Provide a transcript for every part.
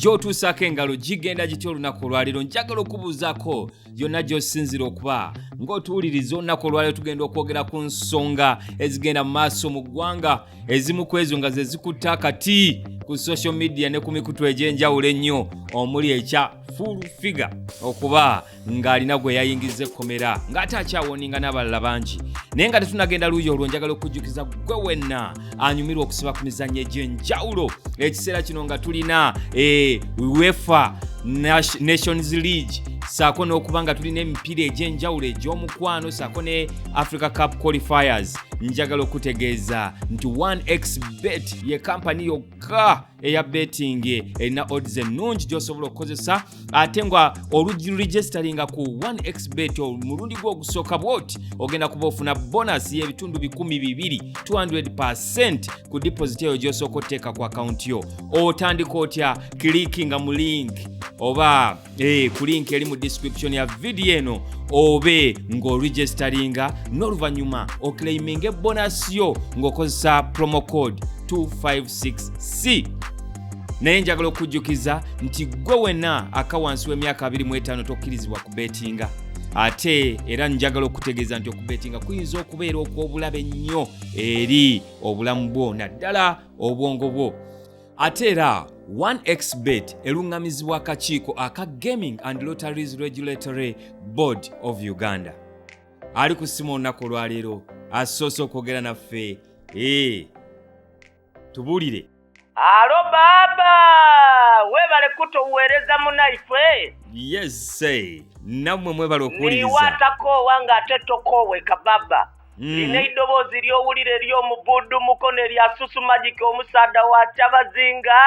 Gy'otuusako engalo gigenda gitya olunaku olwaleero njagala okubuuzaako yonna gy'osinzira okuba ng'otuwuliriza olunaku olwaleero tugenda okwogera ku nsonga ezigenda mu maaso mu ggwanga ezimu ku ezo nga ze zikutte akati ku social media ne ku mikutu egy'enjawulo ennyo omuli ekya full figure okuba ng'alina gwe yayingiza ekkomera ng'ate akyawoninga n'abalala bangi naye nga tetunagenda luuyi olwo njagala okujjukiza gwe wenna anyumirwa okusiba ku mizannyo egy'enjawulo ekiseera kino nga tulina UEFA Nations League saako n'okuba nga tulina emipiira egy'enjawulo egy'omukwano saako ne Africa Cup Qualifiers njagala okutegeeza nti 1xBet ye kampani yokka eya betting erina odds ennungi gy'osobola okukozesa ate nga oluregisteringa ku 1xBet omulundi gw'ogusooka bw'oti ogenda kuba ofuna bonus y'ebitundu 200 200% ku deposit eyo gy'osooka otteeka ku akawunti yo. Otandika otya? Clickinga mu link oba ku link eri mu description ya video eno obe ng'oregisteringa n'oluvannyuma oclaiminga bonus yo ng'okozesa promo code 256C. naye njagala okujjukiza nti gwe wenna akawansi w'emyaka 25 tokkirizibwa kubetinga ate era njagala okutegeeza nti okubetinga kuyinza okubeera okw'obulabe ennyo eri obulamu bwo naddala obwongo bwo. Ate era 1xBet eruŋŋamizibwa akakiiko aka Gaming and Lotteries Regulatory Board of Uganda. Ali ku ssimu olunaku olwaleero asoose okwogera naffe tubuulire. Alo baba, webale kutoweereza munaife. Yes say, nammwe mwebale okuwuliriza. Niwatakoowa ng'ate tokooweka baba. Lina eddoboozi ly'owulira ery'omubuddumuko ne lya Susu Magic omusaada wa Kyabazinga.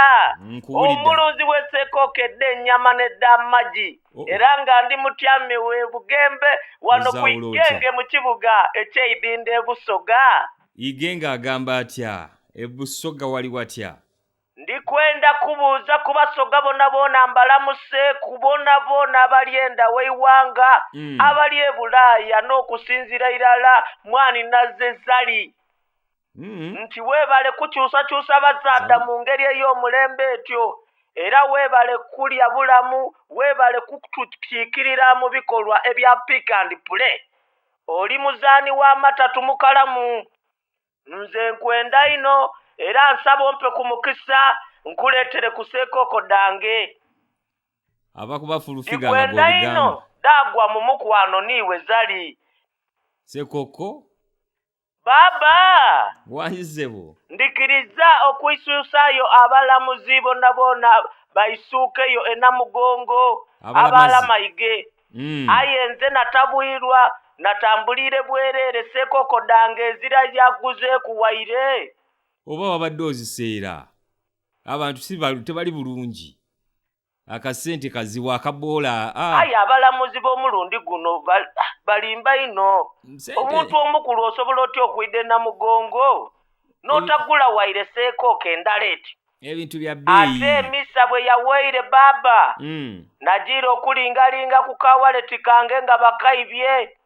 Omulunzi w'essekookedde ennyama n'eddamagi. Era nga ndi mutyame we Bugembe wano ku Igenge mu kibuga eky'Eidinde e Busoga. Igenge agamba atya? E Busoga wali watya? Ndikwenda kubuuza ku Basoga bonna boona mbalamuse ku bonna boona abali enda w'eiwanga abali e Bulaaya n'okusinziira irala mwani nazze zali nti weebale kukyusakyusa bazaadda mu ngeri ey'omulembe etyo era weebale kulya bulamu weebale kutukiikirira mu bikolwa ebya pick and play. Oli muzaani w'amatatu mukalamu nze nkwenda ino era nsaba ompe ku mukisa nkuleetere ku seekoko dange abakuba fulufiga nga bw'obigamba ino dagwa mu mukwano niiwe zali seekoko baba wanyizebo ndikiriza okuyisuusaayo abalamuzi bonna boona bayisuukeyo e Namugongo abalamayige aye nze natabwirwa natambulire bwereere seekoko dange ezira yaguze kuwaire oba wabadde oziseera abantu tebali bulungi akasente kaziwa akaboola aye abalamuzi b'omulundi guno balimba ino omuntu omukulu osobola otya okuyidde Namugongo n'otagula waire seekoko endala eti ebintu bya bbeeyi ate emisa bwe yaweire baba nagira okulingalinga ku kawaleti kange nga bakayibye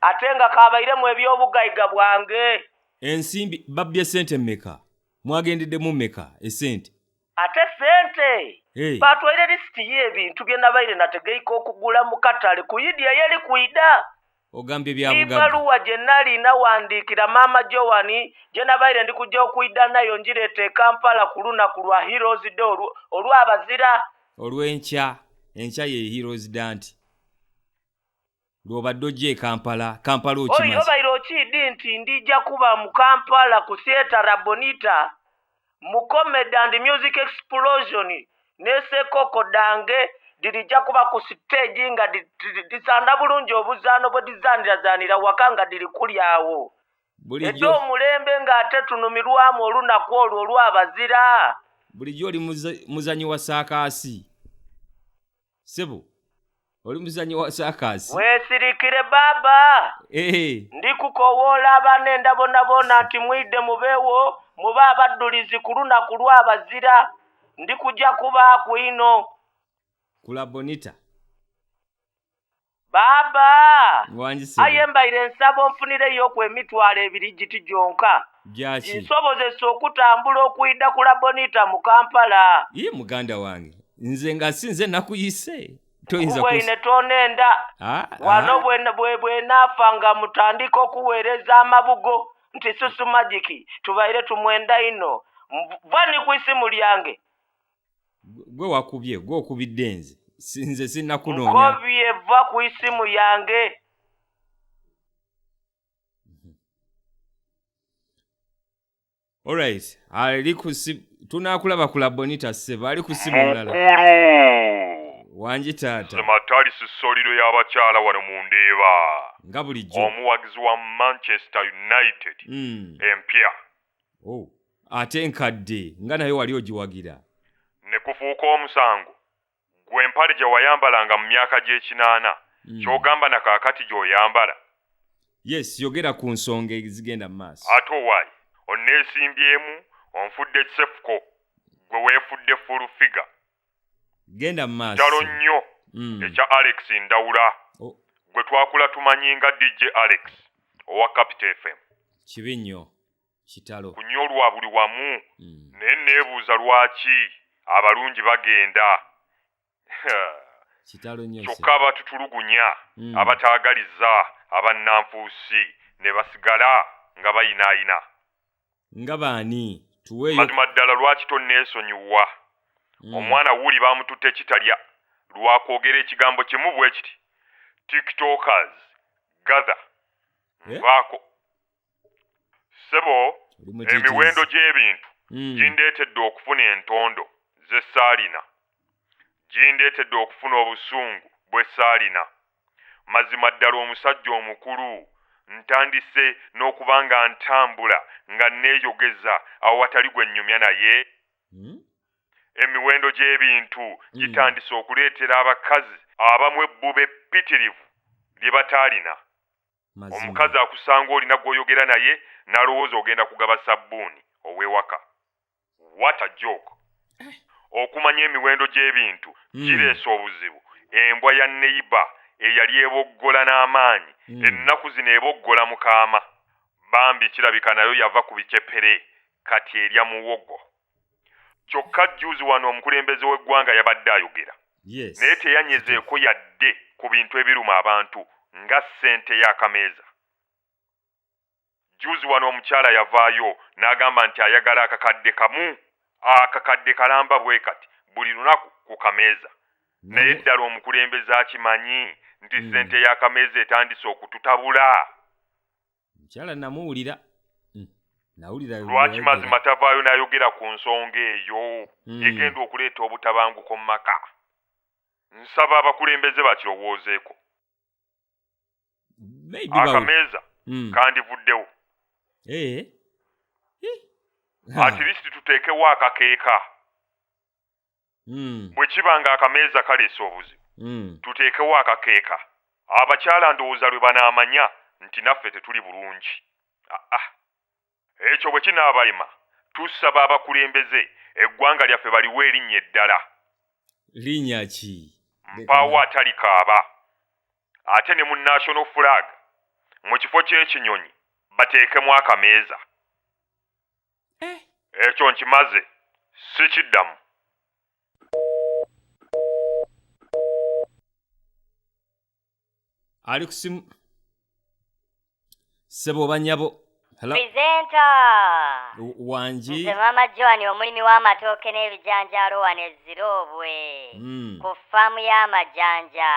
ate nga kabairemu ebyobugayiga bwange. Ensimbi babbye sente mmeka? Mwagendedde mmeka esente? Ate sente batwaire lisiti y'ebintu bye nabaire nategeika okugula mu katale ku Yidia yali kwida. Ogambye byabugagga. Ibaluwa gye nali nawandiikira maama Jowani gye nabaire ndi kujja okwida nayo njireete e Kampala ku lunaku lwa Heroes Day olw'abazira. Olw'enkya ye Heroes Day nti lw'obadde ojja e Kampala okimaze. Obaire okidi nti ndijja kuba mu Kampala ku Theatre Bonita mu Comedy and Music Explosion ne seekoko dange dirijja kuba ku stage nga disanda bulungi obuzaano bwe dizanira waka nga diri kuli awo. Bulijjo omulembe ng'ate tunumirwamu olunaku olwo olw'abazira. Bulijjo oli muzanyi wa saakaasi. Sebo oli muzanyi wa saakaasi. Weesirikire baba. Ndikukowoola abanenda bonna boona nti mwidde mubeewo muba abaddulizi ku lunaku lw'abazira ndikujja kubaaku ino. Kula Bonita. Baba. Wanjise. Aye mbaire nsaba onfunireyo ku emitwalo 2 giti gyonka. Gyaki. Nsobozesa okutambula okuyida ku Bonita mu Kampala. Ye muganda wange. nze nga sinze nakuyise toyinza kubweine tonenda wano bwe naafanga mutandika okuweereza amabugo nti susu magiki tubaire tumwenda ino vani ku isimu lyange gwe wakubye gwe okubidde nze sinnakunoonya nkobye va ku isimu yange alright tunakulaba ku labonita ssebo ali ku simu mulala wangi taata sematali sisoliro y'abakyala wano mu Ndeeba nga bulijjo omuwagizi wa Manchester United empya ate nkadde nga naye wali ogiwagira ne kufuuka omusango gwe empale gye wayambalanga mu myaka gy'ekinaana ky'ogamba na kaakati gy'oyambala yes yogera ku nsonga ezigenda mu maaso ate owaayi onneesimbyemu onfudde sefuko gwe weefudde full figure genda mu maaso kyalo nnyo ekya Alex Ndawula gwe twakula tumanyi nga DJ Alex owa Capital FM kibi nnyo kitalo kunyolwa buli wamu naye neebuuza lwaki abalungi bagenda kitalo nnyo kyokka abatutulugunya abataagaliza abannanfuusi ne basigala nga bayinaayina nga baani tuweeyo mazima ddala lwaki tonneesonyiwa omwana wuuli baamututte kitalya lwakwogera ekigambo kimu bwe kiti tiktokers gather nvaako ssebo emiwendo gy'ebintu gindeetedde okufuna entondo ze saalina gindeetedde okufuna obusungu bwe saalina mazima ddala omusajja omukulu ntandise n'okuba nga ntambula nga neeyogeza awatali gwe nnyumya naye emiwendo gy'ebintu gitandise okuleetera abakazi abamu ebbuba eppitirivu lye bataalina omukazi akusanga olina gw'oyogera naye n'alowooza ogenda kugaba sabbuuni ow'ewaka what a joke okumanya emiwendo gy'ebintu gireese obuzibu embwa ya neiba eyali eboggola n'amaanyi ennaku zino eboggola mukaama bambi kirabika nayo yava ku bicepere kati erya muwogo kyokka juzi wano omukulembeze w'eggwanga yabadde ayogera naye teyanyezeeko yadde ku bintu ebiruma abantu nga ssente y'akameeza juzi wano omukyala yavaayo n'agamba nti ayagala akakadde kamu akakadde kalamba bwe kati buli lunaku ku kameeza naye ddala omukulembeze akimanyi nti ssente y'akameeza etandise okututabula mukyala namuwulira lwaki mazima tavaayo n'ayogera ku nsonga eyo egenda okuleeta obutabanguko mu maka nsaba abakulembeze bakirowoozeeko akameeza kandivuddewo at least tuteekewo akakeeka bwe kiba nga akameeza kaleese obuzibu tuteekewo akakeeka abakyala ndowooza lwe banaamanya nti naffe tetuli bulungi ekyo bwe kinaabalema tusaba abakulembeze eggwanga lyaffe baliwo erinnya eddala linnya ki mpaawo atali kaaba ate ne mu national flag mu kifo ky'ekinyonyi bateekemu akameeza ekyo nkimaze sikiddamu ali kusimu sebo banyabo Presenter wangi nze mama Joan omulimi w'amatooke n'ebijanjaalo wano ezirobwe ku faamu y'amajanja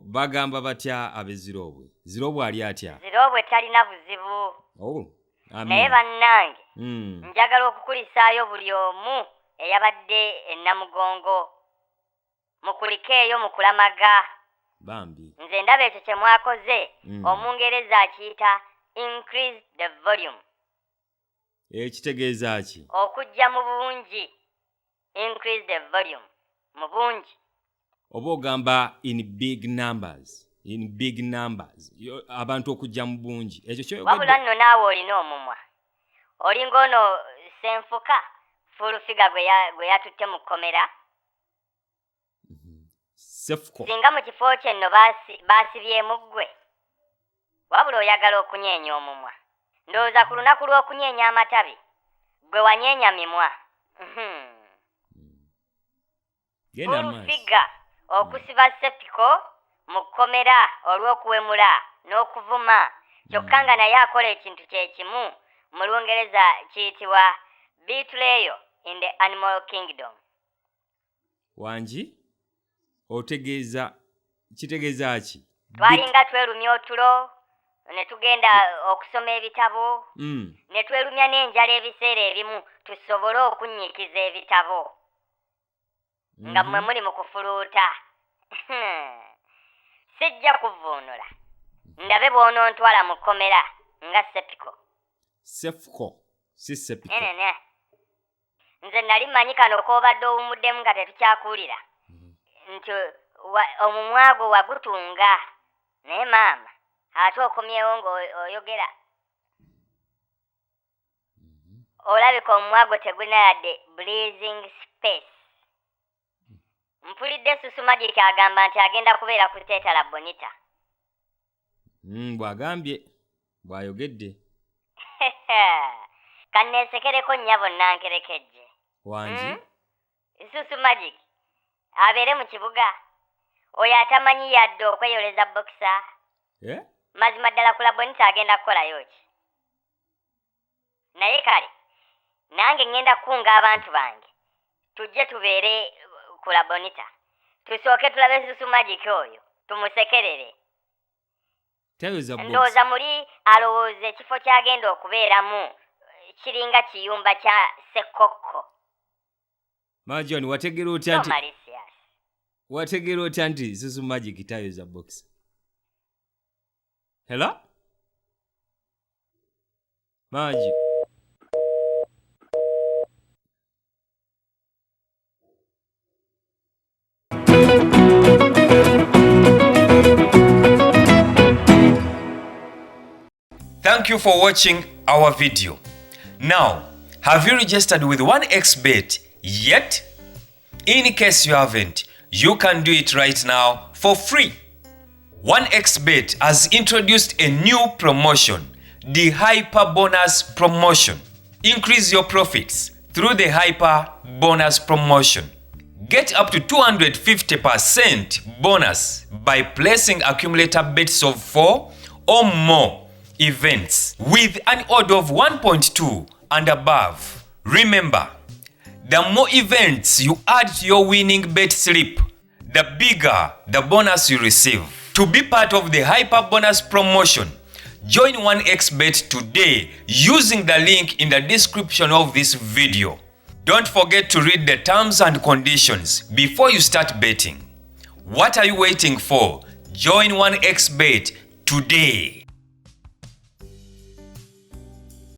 bagamba batya ab'ezirobwe zirobwe ali atya zirobwe talina buzibu naye bannange njagala okukulisaayo buli omu eyabadde ennamugongo mukulikeeyo mukulamaga bambi nze ndaba ekyo kye mwakoze omungereza akiyita increase the volume ekitegeeza ki okujja mu bungi increase the volume mu bungi oba ogamba in big numbers abantu okujja mu bungi ekyo kyogedde wabula nno naawe olina omumwa olinga ono senfuka fulufiga gwe yatutte mu kkomera sefuko singa mu kifo kye nno baasibyemu ggwe wabula oyagala okunyeenya omumwa ndowooza ku lunaku lw'okunyeenya amatabi gwe wanyeenya mimwa Full-figure okusiba sepiko mu kkomera olw'okuwemula n'okuvuma kyokka nga naye akola ekintu kye kimu mu Lungereza kiyitibwa betrayal in the animal kingdom. Wangi kitegeeza ki? Twalinga twerumya otulo ne tugenda okusoma ebitabo ne twerumya n'enjala ebiseera ebimu tusobole okunnyikiza ebitabo nga mmwe muli mu kufuluuta. Sijja kuvuunula ndabe bw'onontwala mu kkomera nga sepiko. Sepiko si sepiko. Nze nali mmanyi kano koobadde owumuddemu nga tetukyakuwulira nti omumwa gwo wagutunga naye maama ate okomyewo ng'oyogera olabika omumwa gwo tegulina yadde breathing space. Mpulidde Susu Magic agamba nti agenda kubeera ku Teetala Bonita. Bw'ayogedde. Kanneesekereko nnyabo nankerekejje. Wangi? Susu Magic abeere mu kibuga oyo atamanyi yadde okweyoleza bokisa. Mazima ddala ku Bonita agenda kukolayo ki? Naye kale nange ngenda kukunga abantu bange tujje tubeere ku Bonita tusooke tulabe Susu Magic oyo tumusekerere. Ndowooza muli alowooza ekifo ky'agenda okubeeramu kiringa kiyumba kya Sekoko. Majon, wategeera otya nti Susu Magic tayoza box? Hello? Magic. Thank you for watching our video. Now, have you registered with 1xBet yet? In case you haven't, you can do it right now for free. 1xBet has introduced a new promotion, the Hyper Bonus Promotion. Increase your profits through the Hyper Bonus Promotion. Get up to 250% bonus by placing accumulator bets of 4 or more events with an odd of 1.2 and above. Remember, the more events you add to your winning bet slip, the bigger the bonus you receive. To be part of the Hyper Bonus Promotion, join 1xBet today using the link in the description of this video. Don't forget to read the terms and conditions before you start betting. What are you waiting for? Join 1xBet today.